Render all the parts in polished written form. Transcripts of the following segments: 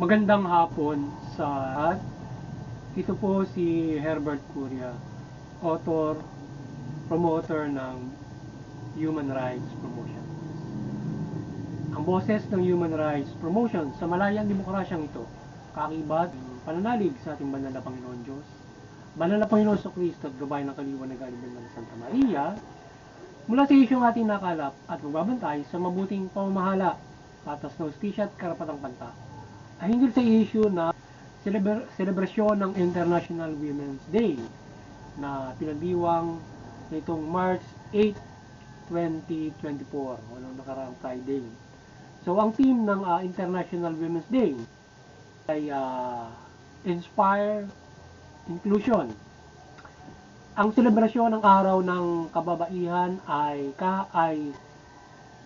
Magandang hapon sa lahat. Ito po si Herbert Curia, author, promoter ng Human Rights Promotion. Ang boses ng Human Rights Promotion sa malayang demokrasyang ito, kaakibat ng pananalig sa ating banal na Panginoon Diyos, banal na Panginoon Kristo at gabay ng kaliwan na galing ng Santa Maria, mula sa isyong ating nakalap at magbabantay sa mabuting pamamahala, patas na hustisya at karapatang pantao, ay hinggil sa issue na selebrasyon ng International Women's Day na pinagdiwang nitong March 8, 2024 o noong nakaraang Friday. So ang theme ng International Women's Day ay Inspire Inclusion. Ang selebrasyon ng araw ng kababaihan ay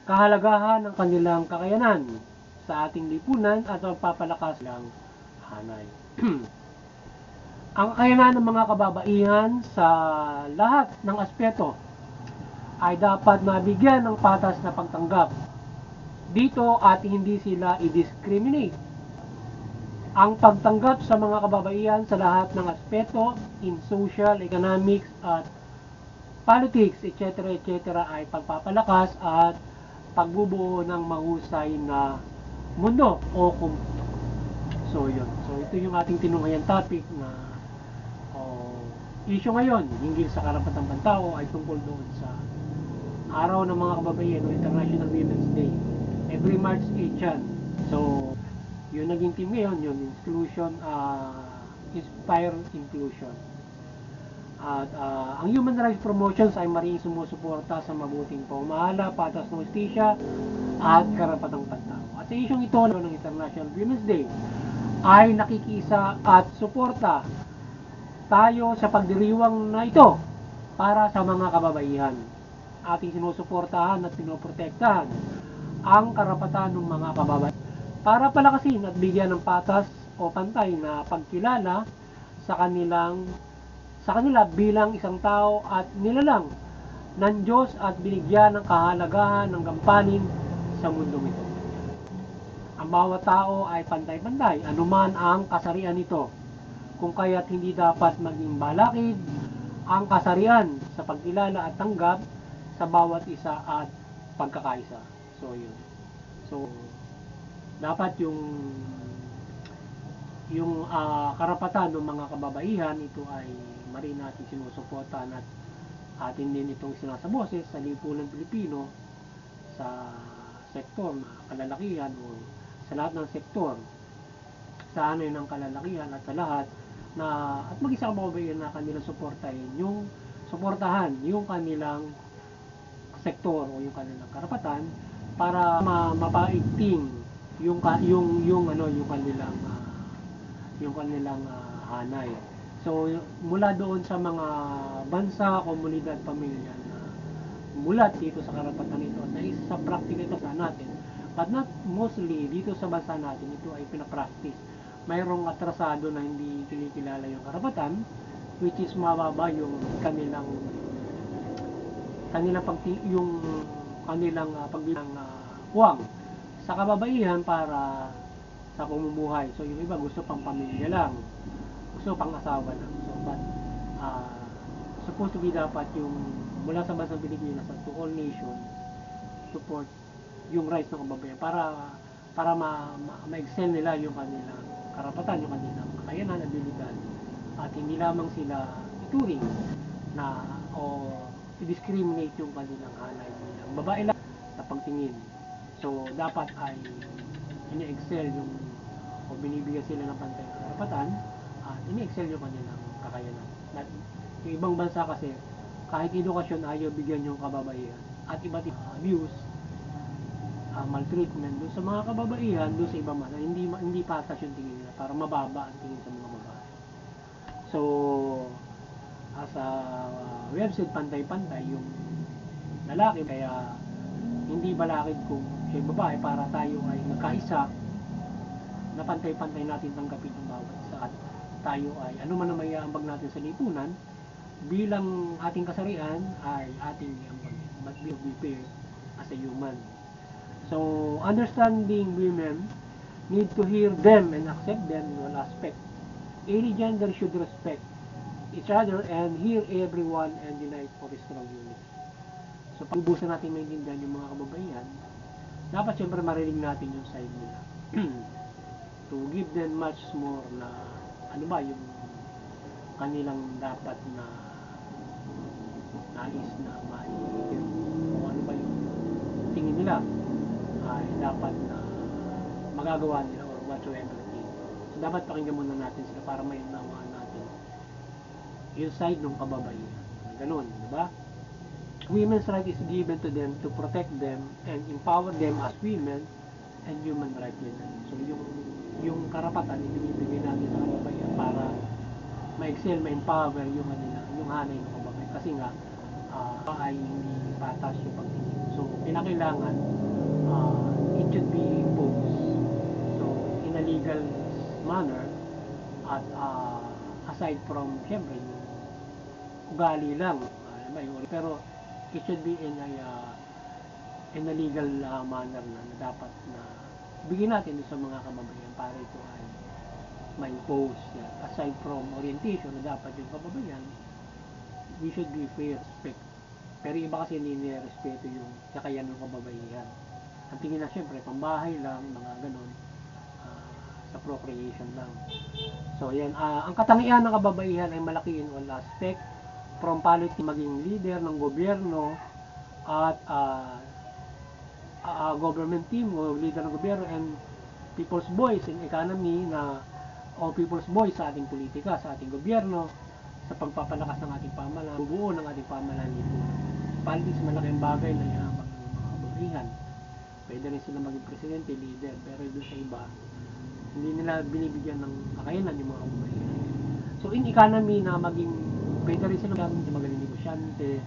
kahalagahan ng kanilang kakayanan sa ating lipunan at pagpapalakas ng hanay. Ang kakayanan ng mga kababaihan sa lahat ng aspeto ay dapat mabigyan ng patas na pagtanggap dito at hindi sila i-discriminate. Ang pagtanggap sa mga kababaihan sa lahat ng aspeto in social, economics at politics, etc. ay pagpapalakas at pagbubuo ng mahusay na mundo o kumpulo. So yun. So ito yung ating tinunghayan topic na issue ngayon hinggil sa karapatang pantao ay tungkol doon sa araw ng mga kababaihan o International Women's Day. Every March 8 yan. So yung naging team ngayon, yung inclusion, inspire inclusion. At ang Human Rights Promotions ay maring sumusuporta sa mabuting pamamahala, patas na hustisya at karapatang pantao. At sa isyong ito ng International Women's Day ay nakikisa at suporta tayo sa pagdiriwang na ito para sa mga kababaihan. Ating sinusuportahan at pinoprotektahan ang karapatan ng mga kababaihan para palakasin at bigyan ng patas o pantay na pagkilala sa kanila bilang isang tao at nilalang ng Diyos at binigyan ng kahalagahan ng gampanin sa mundong ito. Ang bawat tao ay pantay-pantay, anuman ang kasarian nito, kung kaya't hindi dapat maging balakid ang kasarian sa pagkilala at tanggap sa bawat isa at pagkakaisa. So yun. So dapat yung karapatan ng mga kababaihan ito ay marin natin sinusuportahan at atin din itong sinasaboses sa lipunan Pilipino sa sektor na kalalakihan o sa lahat ng sektor sa ano ng kalalakihan at sa lahat na at mag-isa kababaihan na kanilang suportahan yung kanilang sektor o yung kanilang karapatan para mapaigting yung kanilang hanay. So mula doon sa mga bansa, komunidad, pamilya na mulat dito sa karapatan ito sa praktika ito sa natin, but not mostly dito sa bansa natin ito ay pinapractice. Mayroong atrasado na hindi kinikilala yung karapatan, which is mababa yung kanilang pagbilang puwang sa kababaihan para sa pamumuhay. So yung iba gusto pang pamilya lang, gusto pang asawa lang. So but supposed to be dapat yung mula sa bansang Pilipinas at to all nations support yung rights ng kababaihan para ma-excel nila yung kanilang karapatan, yung kanilang kakayanan, abilidad, at hindi lamang sila ituring na o i-discriminate yung kanilang hanay bilang babae lang sa pagtingin. So dapat ay ini-excel yung o binibigyan sila ng pantay na karapatan at ini-excel yung kanilang kakayanan. At yung ibang bansa kasi kahit edukasyon ayaw bigyan yung kababaihan at iba't ibang abuse, maltreatment doon sa mga kababaihan doon sa ibang bansa, hindi patas yung tingin nila, para mababa ang tingin sa mga babae. So as a website, pantay-pantay yung lalaki, kaya hindi balakid kung siya babae para tayo ay magkaisa na pantay-pantay natin tanggapin ang bawat isa at tayo ay ano man ang may aambag natin sa lipunan bilang ating kasarian ay ating iambag, but be fair as a human. So understanding women need to hear them and accept them in all aspects. Any gender should respect each other and hear everyone and unite for a strong unity. So, pag ubusan natin maintindihan yung mga kababaihan, dapat syempre marinig natin yung side nila. To give them much more na, ano ba, yung kanilang dapat na nais na kung ano ba yung tingin nila ay dapat na magagawa nila or whatsoever thing. So, dapat pakinggan muna natin sila para mainawaan natin yung side ng kababaihan. Ganun, di ba? Women's right is given to them to protect them and empower them as women and human right leaders. So, yung karapatan, ibinibigay natin sa kababaihan para ma-excel, ma-empower yung hanay ng kababaihan. Kasi nga, ay hindi patas yung pagtingin. So, kinakailangan, it should be imposed. So, in a legal manner, at aside from, syempre, yung ugali lang, pero it should be in a legal manner na dapat na bigyan natin sa mga kababaihan para ito ay ma-impose yan. Aside from orientation na dapat yung kababaihan, we should be fair, respect. Pero iba kasi hindi nirespeto yung kakayahan ng kababaihan. Ang tingin na syempre, pambahay lang, mga ganun, sa procreation lang. So yan, ang katangian ng kababaihan ay malaki in all aspect, from polity maging leader ng gobyerno at government team o leader ng gobyerno and people's voice in economy o people's voice sa ating politika, sa ating gobyerno, sa pagpapalakas ng ating pamahalaan, bubuo ng ating pamahalaan dito. Politics malaking bagay na yaman ng mga kababaihan. Pwede rin sila maging presidente, leader, pero doon sa iba, hindi nila binibigyan ng kakayanan yung mga kababaihan. So in economy na maging pwede rin sila magaling negosyante,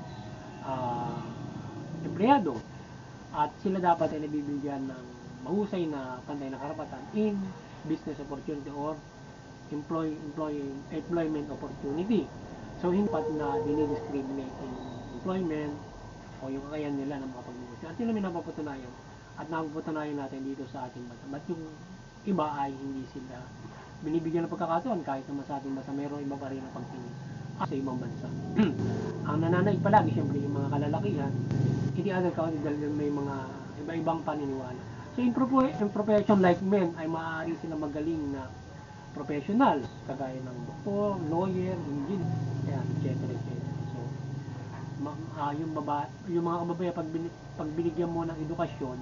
empleyado, at sila dapat ay nabibigyan ng mahusay na pantay na karapatan in business opportunity or employment opportunity. So hindi pat na dinidiscriminate in employment o yung kakayahan nila ng mga pagnegosyo. At sila may napapatunayan at napapatunayan natin dito sa ating bansa. But yung iba ay hindi sila binibigyan ng pagkakataon kahit naman sa ating bansa mayroong iba pa rin ang pagtingin sa ibang bansa. Ang nananaig palagi siyempre yung mga kalalakihan, hindi other country dahil may mga iba-ibang paniniwala. So in profession like men ay maaari sila magaling na professional kagaya ng doktor, lawyer, engineer, etc. So yung mga kababayan pag binigyan mo ng edukasyon,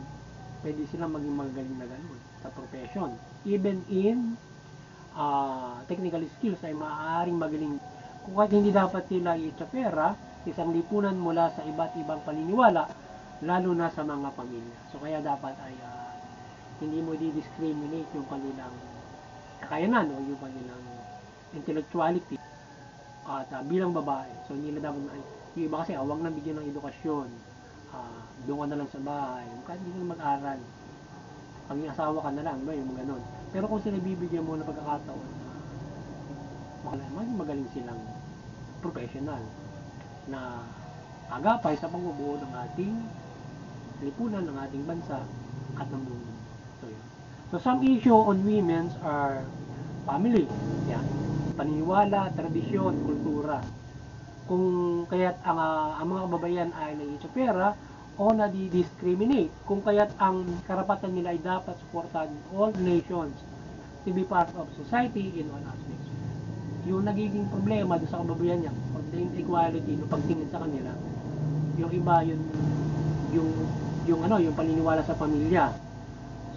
pwede silang maging magaling na ganun sa profession. Even in technical skills ay maaaring magaling. Kung kahit hindi dapat sila itsapera, isang lipunan mula sa iba't ibang paniniwala, lalo na sa mga pamilya. So kaya dapat ay hindi mo di-discriminate yung kanilang kakayanan o yung kanilang intellectuality at bilang babae. So hindi na dapat yung iba kasi awang na bigyan ng edukasyon, doon ka na lang sa bahay, kahit hindi ka mag-aral, paging asawa ka na lang, yung mga ganun. Pero kung sila bibigyan mo ng pagkakataon, magaling silang professional na agapay sa pagbubuo ng ating lipunan, ng ating bansa at ng mundo. So, yun. So some issue on women's are family, yan, paniniwala, tradisyon, kultura. Kung kaya't ang mga kababayan ay nangitsapera o nadi-discriminate, kung kaya't ang karapatan nila ay dapat suportahan all nations to be part of society in all aspects. Yung nagiging problema doon sa kababayan niya, of the inequality no pagtingin sa kanila, yung iba yung paniniwala sa pamilya.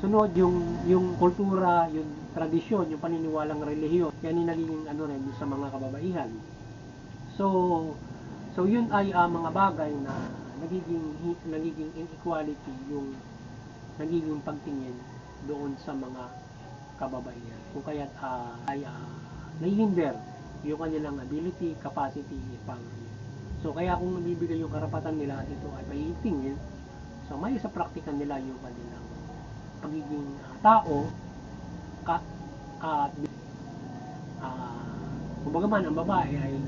Sunod yung kultura, yung tradisyon, yung paniniwalang relihiyon. Yan yung nagiging rin sa mga kababaihan. So yun ay mga bagay na nagiging inequality yung nagiging pagtingin doon sa mga kababaihan. Kung kaya't nahihinder yung kanilang ability, capacity, so kaya kung nabibigay yung karapatan nila at ito ay paitingin, so may sa praktika nila yung kanilang pagiging tao at kumbaga man ang babae ay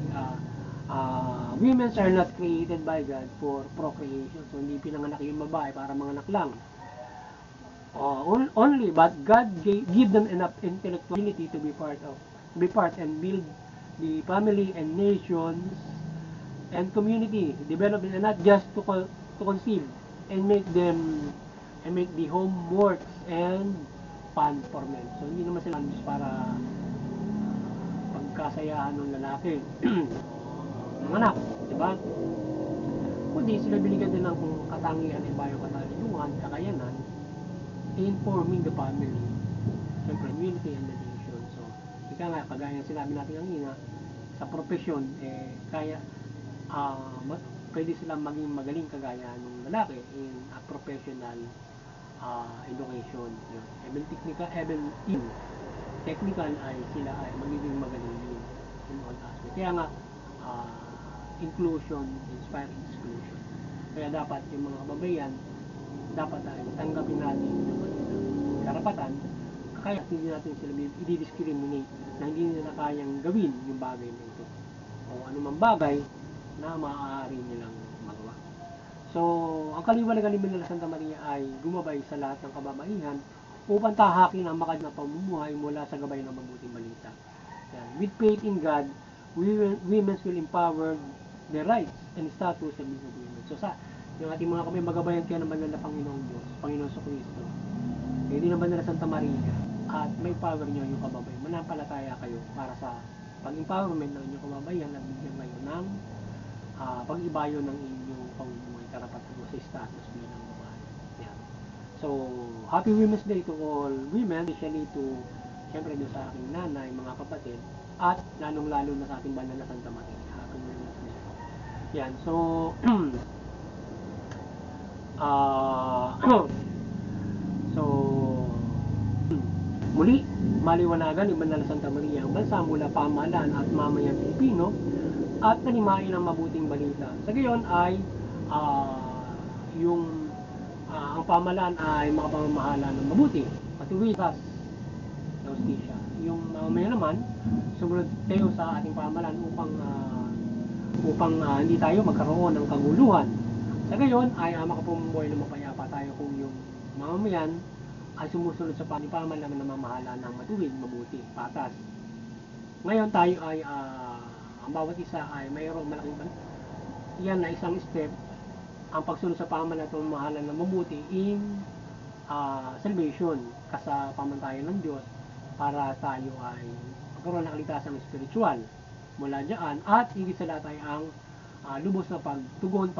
women are not created by God for procreation. So hindi pinanganak yung babae para manganak lang Only, but God give them enough intellectuality to be part and build the family and nations and community development, and not just to conceive and make the homeworks and fun for men. So hindi naman sila just para pagkasayahan ng lalaki ng anak, di ba? Kundi sila binigyan din ng katangian ng bayo katalungan, kakayanan, informing the family, siyempre, community and the nation. So, ika nga, kagaya ng sinabi natin kanina, sa profesyon, kaya, pwede silang maging magaling kagaya ng lalaki in a professional education. Yun. Even in technical ay sila ay magiging magaling in all aspects. Kaya nga, inclusion, inspiring exclusion. Kaya dapat yung mga kababayan, dapat ay tanggapin natin yung karapatan, kaya hindi natin sila i-discriminate na hindi nila kayang gawin yung bagay na ito. O anumang bagay na maaari nilang magawa. So, ang kaliwanagan nila Santa Maria ay gumabay sa lahat ng kababaihan upang tahakin ang makad na pamumuhay mula sa gabay ng mabuting balita. Yan. With faith in God, women will empower the rights and status of women. So, yung ating mga kamay magabayan kaya naman nila Panginoong Diyos, Panginoon sa Kristo, hindi naman nila Santa Maria, at may power nyo yung kababayan. Manampalataya kayo para sa pag-empowerment ng inyong kababayan at bigyan kayo ng pag-ibayo ng inyong pamumuhay, karapatan mo sa status bilang babae. Yan. So, Happy Women's Day to all women, especially to, siyempre doon sa aking nanay, mga kapatid, at lalong-lalo na sa ating banal na Santa Maria. Happy Women's Day. Yan. So, so, muli, maliwanagan ng Banal na Santa Maria ang bansa mula pamahalaan at mamayan Pilipino at nanimain ng mabuting balita. Sa gayon ay ang pamahalaan ay makapamamahala ng mabuti, patuwitas, justisya. Yung mamamayan naman, sumunod tayo sa ating pamahalaan upang hindi tayo magkaroon ng kaguluhan. Sa gayon ay makapumuhay ng mapayapa tayo kung yung mamamayan ay sumusunod sa pamahalaan na namamahala ng matuwid, mabuti, patas. Ngayon tayo ay ang bawat isa ay mayroong malaking yan na isang step ang pagsunod sa pamahalaan ng mabuti in salvation, kasapamantayan ng Diyos para tayo ay magkaroon ng kaligtasang spiritual mula dyan, at higit sa lahat ay ang lubos na pagtugon,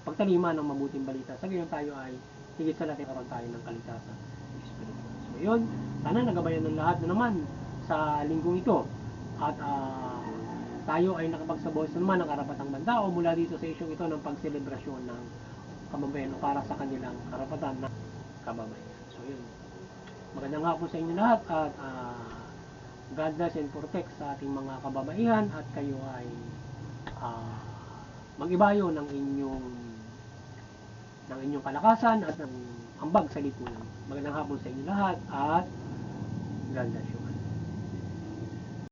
pagtalima ng mabuting balita. Sa gayon tayo ay higit sa lahat karoon tayo ng kaligtasan spiritual. So yun, sana nagabayan ng lahat na naman sa linggong ito, at tayo ay nakapagsabaw naman ng karapatang bantao mula dito sa isyong ito ng pagselebrasyon ng kababayan para sa kanilang karapatan na kababayan. So yun, magandang hapon sa inyo lahat, at God bless and protect sa ating mga kababaihan, at kayo ay mag-ibayo ng inyong kalakasan at ng ambag sa lipunan. Magandang hapon sa inyo lahat, at God bless you.